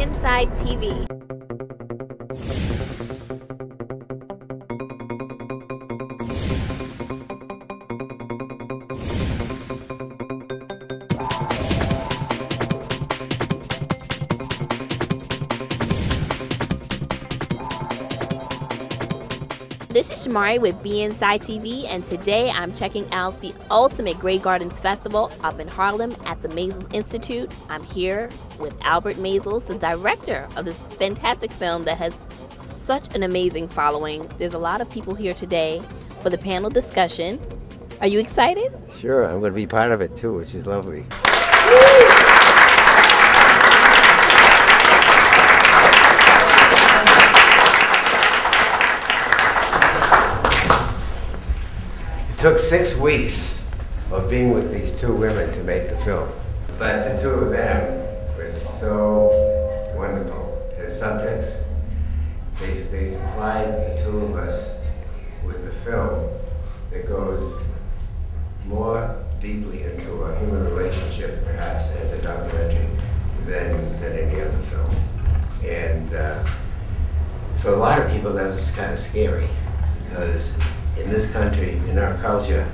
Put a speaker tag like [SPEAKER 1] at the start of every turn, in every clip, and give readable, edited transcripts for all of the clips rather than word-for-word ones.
[SPEAKER 1] Inside TV.
[SPEAKER 2] This is Shamari with Be Inside TV, and today I'm checking out the Ultimate Grey Gardens Festival up in Harlem at the Maysles Institute. I'm here with Albert Maysles, the director of this fantastic film that has such an amazing following. There's a lot of people here today for the panel discussion. Are you excited?
[SPEAKER 3] Sure, I'm going to be part of it too, which is lovely. It took 6 weeks of being with these two women to make the film. But the two of them were so wonderful as subjects. They supplied the two of us with a film that goes more deeply into a human relationship, perhaps, as a documentary than any other film. And for a lot of people, that was kind of scary, because in this country, in our culture,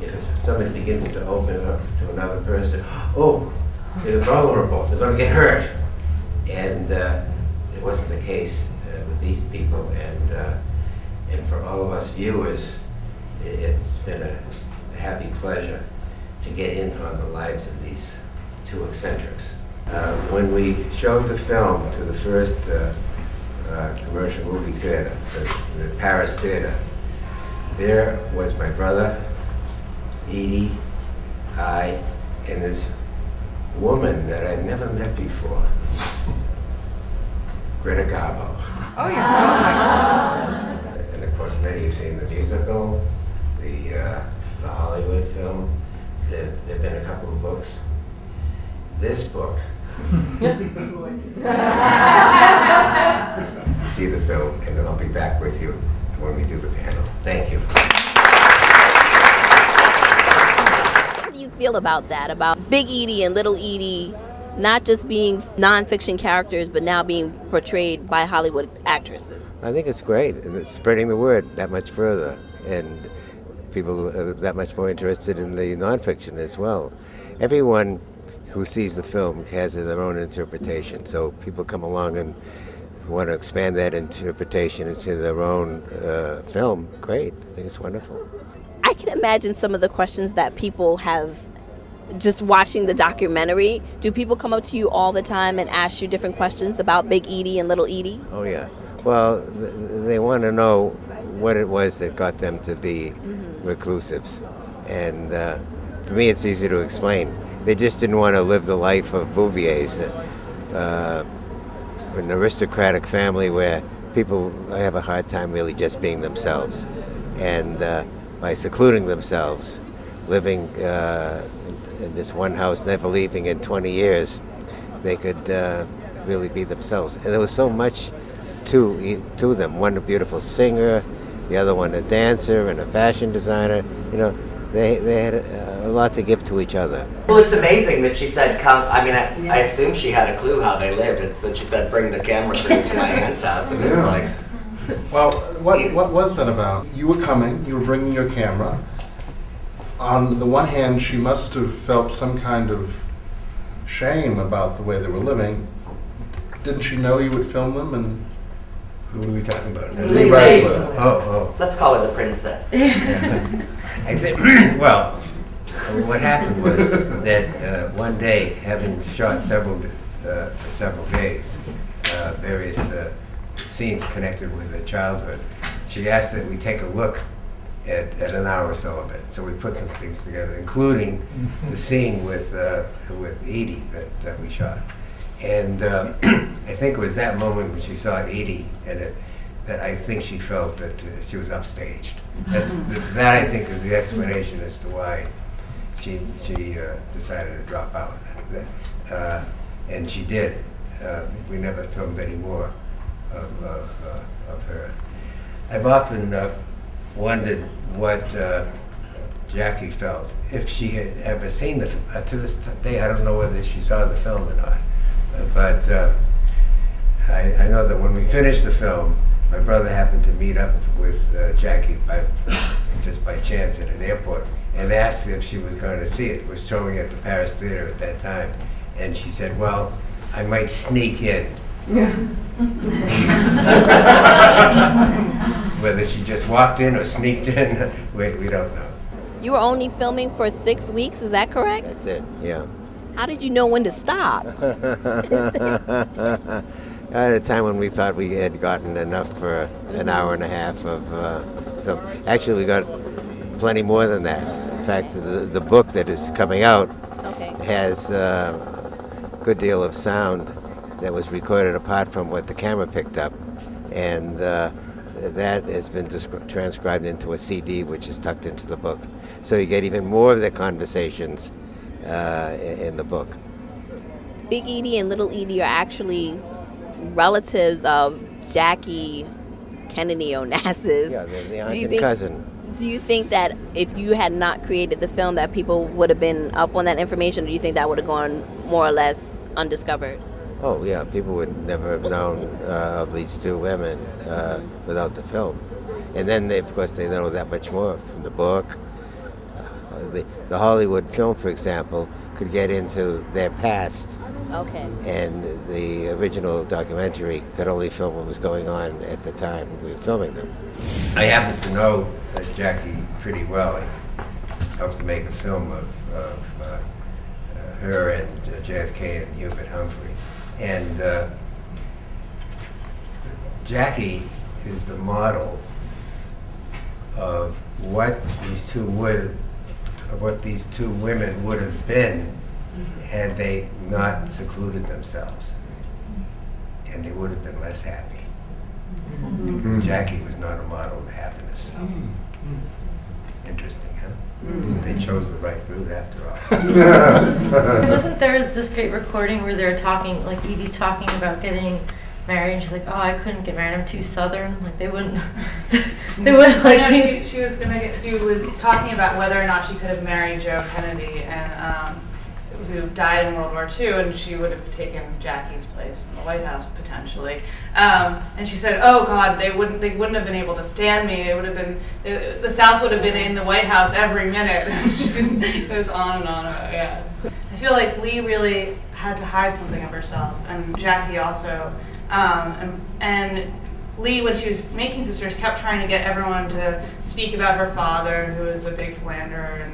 [SPEAKER 3] if somebody begins to open up to another person, oh, they're vulnerable, they're going to get hurt. And it wasn't the case with these people. And for all of us viewers, it's been a happy pleasure to get in on the lives of these two eccentrics. When we showed the film to the first commercial movie theater, the Paris Theater, there was my brother, Edie, I, and this woman that I'd never met before, Greta Garbo.
[SPEAKER 4] Oh yeah.
[SPEAKER 3] And of course, many have seen the musical, the Hollywood film. There've been a couple of books. This book. See the film, and I'll be back with you when we do the panel. Thank you.
[SPEAKER 2] How do you feel about that, about Big Edie and Little Edie not just being nonfiction characters, but now being portrayed by Hollywood actresses?
[SPEAKER 3] I think it's great, and it's spreading the word that much further, and people are that much more interested in the nonfiction as well. Everyone who sees the film has their own interpretation, so people come along and want to expand that interpretation into their own film. Great, I think it's wonderful.
[SPEAKER 2] I can imagine some of the questions that people have just watching the documentary. Do people come up to you all the time and ask you different questions about Big Edie and Little Edie?
[SPEAKER 3] Oh yeah, well, they want to know what it was that got them to be reclusives. And for me, it's easy to explain. They just didn't want to live the life of Bouvier's. An aristocratic family where people have a hard time really just being themselves. And by secluding themselves, living in this one house, never leaving in 20 years, they could really be themselves. And there was so much to them. One a beautiful singer, the other one a dancer and a fashion designer. You know, they had a lot to give to each other.
[SPEAKER 5] Well, it's amazing that she said, come, I mean, I assume she had a clue how they lived. It's that she said, bring the camera crew to my aunt's house, and it was like...
[SPEAKER 6] Well, what was that about? You were coming, you were bringing your camera. On the one hand, she must have felt some kind of shame about the way they were living. Didn't she know you would film them? And
[SPEAKER 3] who are we talking about?
[SPEAKER 6] Lee Radcliffe.
[SPEAKER 3] Oh.
[SPEAKER 5] Let's call her the princess.
[SPEAKER 3] I think, well, what happened was that one day, having shot for several days, various scenes connected with her childhood, she asked that we take a look at an hour or so of it. So we put some things together, including the scene with Edie that we shot. And I think it was that moment when she saw Edie in it that I think she felt that she was upstaged. That I think is the explanation as to why she decided to drop out. And she did. We never filmed any more of her. I've often wondered what Jackie felt if she had ever seen the film. To this day, I don't know whether she saw the film or not. But I know that when we finished the film, my brother happened to meet up with Jackie just by chance at an airport and asked if she was going to see it. It was showing at the Paris Theater at that time. And she said, well, I might sneak in.
[SPEAKER 4] Yeah.
[SPEAKER 3] Whether she just walked in or sneaked in, we don't know.
[SPEAKER 2] You were only filming for 6 weeks, is that correct?
[SPEAKER 3] That's it, yeah.
[SPEAKER 2] How did you know when to stop?
[SPEAKER 3] At a time when we thought we had gotten enough for an hour and a half of film. Actually, we got plenty more than that. In fact, the book that is coming out has a good deal of sound that was recorded apart from what the camera picked up. And that has been transcribed into a CD, which is tucked into the book. So you get even more of their conversations in the book.
[SPEAKER 2] Big Edie and Little Edie are actually relatives of Jackie Kennedy Onassis.
[SPEAKER 3] Yeah, they're the aunt and cousin.
[SPEAKER 2] Do you think that if you had not created the film that people would have been up on that information, or do you think that would have gone more or less undiscovered?
[SPEAKER 3] Oh yeah, people would never have known of these two women without the film. And then, of course, they know that much more from the book. The Hollywood film, for example, could get into their past.
[SPEAKER 2] Okay.
[SPEAKER 3] And the original documentary could only film what was going on at the time we were filming them. I happen to know Jackie pretty well. I helped to make a film of her and JFK and Hubert Humphrey. And Jackie is the model of what these two women would have been had they not secluded themselves, and they would have been less happy. Because Jackie was not a model of happiness. Interesting, huh? They chose the right route after all.
[SPEAKER 1] Wasn't there this great recording where they're talking, like Edie's talking about getting married, and she's like, "Oh, I couldn't get married. I'm too Southern." Like they wouldn't. They wouldn't like.
[SPEAKER 4] No, she was gonna get. She was talking about whether or not she could have married Joe Kennedy, and who died in World War II, and she would have taken Jackie's place in the White House potentially. And she said, "Oh God, they wouldn't have been able to stand me. It would have been the South would have been in the White House every minute." It goes on and on about yeah. I feel like Lee really had to hide something of herself, and Jackie also. And Lee, when she was making Sisters, kept trying to get everyone to speak about her father, who was a big philanderer,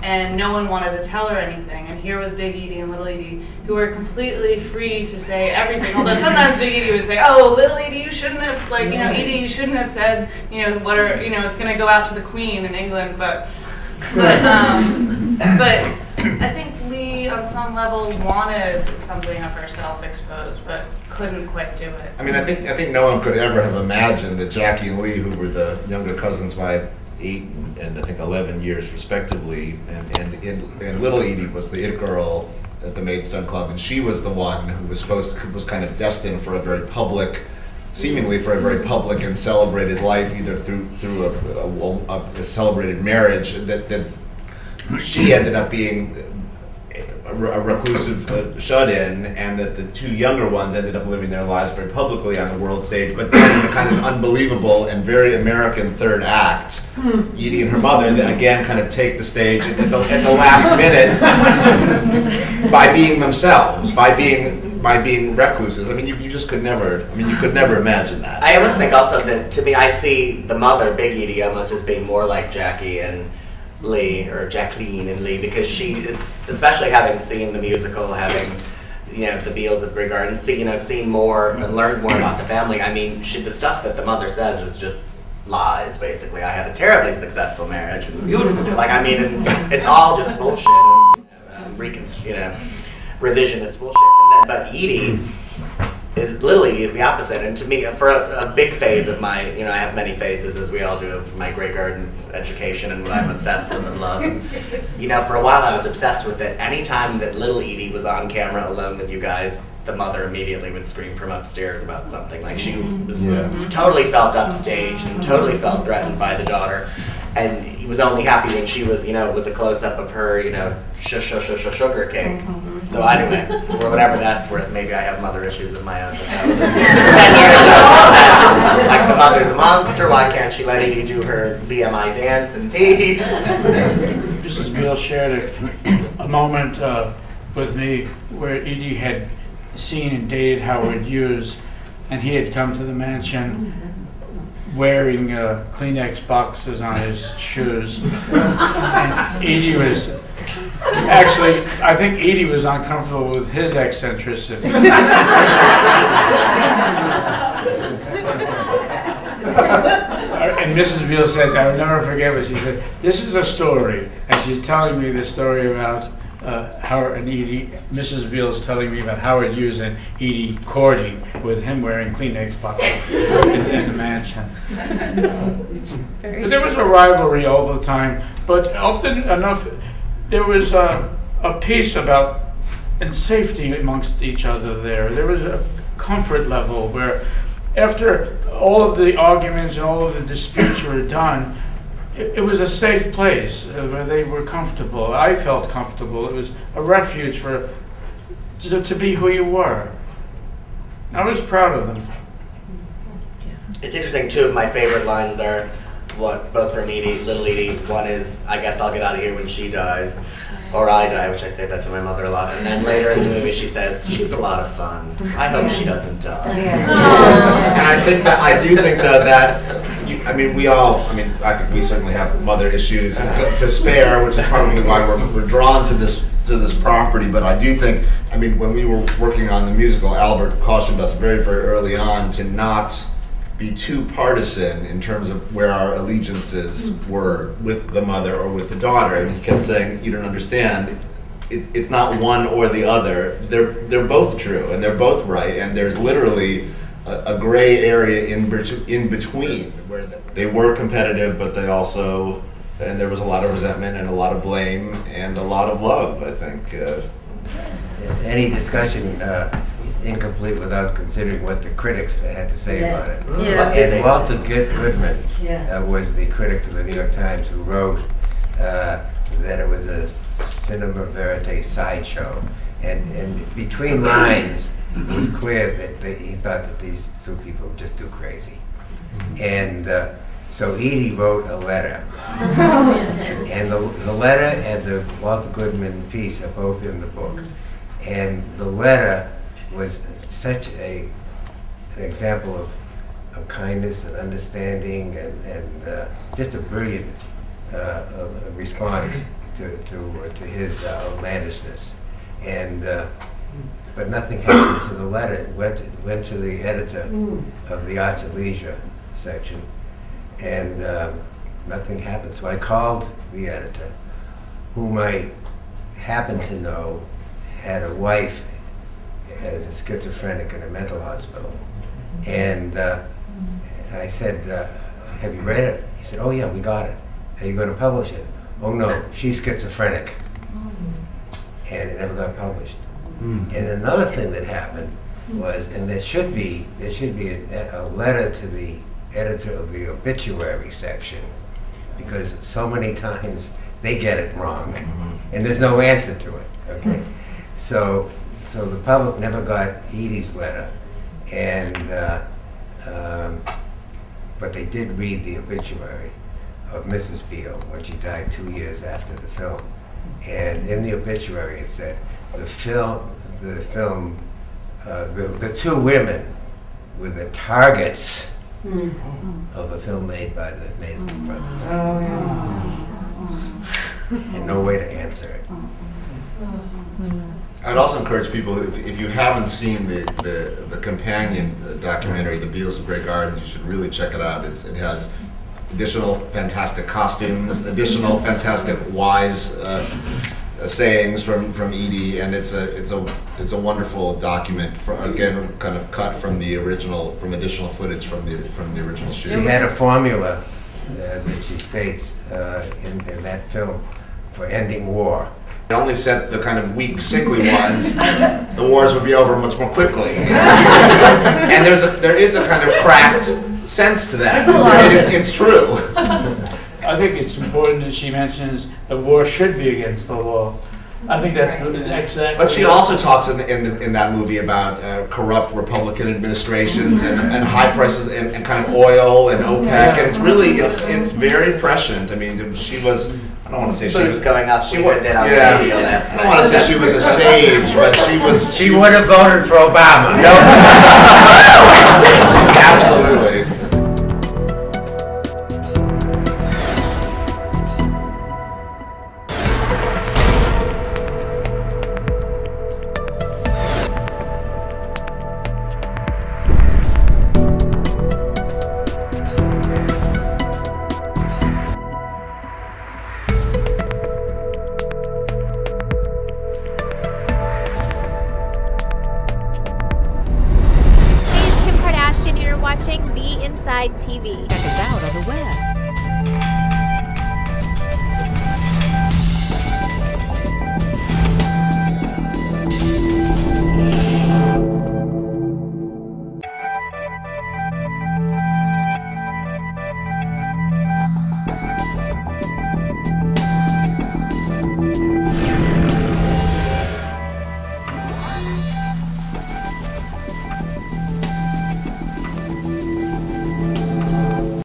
[SPEAKER 4] and no one wanted to tell her anything. And here was Big Edie and Little Edie, who were completely free to say everything. Although sometimes Big Edie would say, "Oh, Little Edie, you shouldn't have, like, you know, Edie, you shouldn't have said, you know, what are, you know, it's going to go out to the Queen in England." But I think Lee, on some level, wanted something of herself exposed, but couldn't quite do it.
[SPEAKER 6] I mean, I think no one could ever have imagined that Jackie and Lee, who were the younger cousins by 8 and I think 11 years respectively, and Little Edie was the it girl at the Maidstone Club, and she was the one who was kind of destined for a very public, seemingly for a very public and celebrated life, either through a celebrated marriage, that she ended up being a reclusive shut-in, and that the two younger ones ended up living their lives very publicly on the world stage. But then in the kind of unbelievable and very American third act, Edie and her mother again kind of take the stage at the last minute by being themselves, by being recluses. I mean, you just could never. I mean, you could never imagine that.
[SPEAKER 5] I almost think also that, to me, I see the mother, Big Edie, almost as being more like Jackie and Lee, or Jacqueline and Lee, because she is, especially having seen the musical, having, you know, the Beals of Grey Gardens, seen more and learned more about the family. I mean, the stuff that the mother says is just lies, basically. I had a terribly successful marriage and beautiful, like, I mean, and it's all just bullshit, revisionist bullshit. But Edie Little Edie is the opposite, and to me, for a big phase of my, I have many phases, as we all do, of my Grey Gardens education and what I'm obsessed with and love. And, for a while I was obsessed with it. Anytime that Little Edie was on camera alone with you guys, the mother immediately would scream from upstairs about something. Like, she was totally felt upstaged and totally felt threatened by the daughter. And he was only happy when she was, it was a close-up of her, sugar cake. So anyway, or whatever that's worth, maybe I have mother issues of my own. But that was 10 years I was obsessed. Like, the mother's a monster, why can't she let Edie do her VMI dance in peace?
[SPEAKER 7] Mrs. Beale shared a moment with me where Edie had seen and dated Howard Hughes, and he had come to the mansion wearing Kleenex boxes on his shoes. And Edie was, actually, I think Edie was uncomfortable with his eccentricity. And Mrs. Beale said, I will never forget what she said, this is a story. And she's telling me the story about Howard and Edie. Mrs. Beale is telling me about Howard Hughes and Edie courting with him wearing Kleenex boxes in the mansion. But there was a rivalry all the time, but often enough there was a peace about and safety amongst each other there. There was a comfort level where after all of the arguments and all of the disputes were done, it was a safe place where they were comfortable. I felt comfortable. It was a refuge to be who you were. I was proud of them.
[SPEAKER 5] It's interesting, two of my favorite lines are both from Edie, little Edie. One is, I guess I'll get out of here when she dies, or I die, which I say that to my mother a lot. And then later in the movie she says, she's a lot of fun. I hope she doesn't die.
[SPEAKER 8] And I do think that I mean, I think we certainly have mother issues to spare, which is probably why we're drawn to this property. But I do think, I mean, when we were working on the musical, Albert cautioned us very, very early on to not be too partisan in terms of where our allegiances were with the mother or with the daughter. And he kept saying, you don't understand. It's not one or the other. They're both true and they're both right. And there's literally a gray area in between where they were competitive, but they also, and there was a lot of resentment and a lot of blame and a lot of love, I think.
[SPEAKER 3] Any discussion is incomplete without considering what the critics had to say about it.
[SPEAKER 1] Yeah.
[SPEAKER 3] And Walter Goodman was the critic for the New York Times who wrote that it was a cinema verite sideshow. And between lines, it was clear that he thought that these two people just too crazy. And so Edie wrote a letter. And the letter and the Walter Goodman piece are both in the book. And the letter was such an example of kindness and understanding and just a brilliant response to his outlandishness. And but nothing happened to the letter. It went to the editor of the Arts and Leisure section, and nothing happened. So I called the editor, whom I happened to know had a wife as a schizophrenic in a mental hospital. And I said, have you read it? He said, oh yeah, we got it. Are you going to publish it? Oh no, she's schizophrenic. And it never got published. And another thing that happened was, and there should be a letter to the editor of the obituary section, because so many times they get it wrong, and there's no answer to it. Okay, so the public never got Edie's letter, and but they did read the obituary of Mrs. Beale when she died 2 years after the film. And in the obituary it said, the two women were the targets of a film made by the Maisel brothers.
[SPEAKER 9] Oh, yeah.
[SPEAKER 3] And no way to answer it.
[SPEAKER 8] I'd also encourage people, if you haven't seen the companion documentary, The Beales of Grey Gardens, you should really check it out. It has additional fantastic costumes, additional fantastic wise sayings from Edie, and it's a wonderful document. Again, kind of cut from the original, from additional footage from the original shoot.
[SPEAKER 3] She had a formula that she states in that film for ending war.
[SPEAKER 8] They only sent the kind of weak, sickly ones. The wars would be over much more quickly. And there is a kind of cracked sense to that. It's true.
[SPEAKER 7] I think it's important that she mentions the war should be against the law. I think that's good, exactly.
[SPEAKER 8] But she also talks in that movie about corrupt Republican administrations and high prices and kind of oil and OPEC, and it's really it's very prescient. I mean, she was. I don't want to say she
[SPEAKER 5] was going up. She would that on
[SPEAKER 8] yeah.
[SPEAKER 5] the radio last
[SPEAKER 8] I don't want to say she was a sage, but she was.
[SPEAKER 3] She would have voted for Obama. No.
[SPEAKER 8] Absolutely.
[SPEAKER 2] Watching Be Inside TV.
[SPEAKER 9] Check us out on the web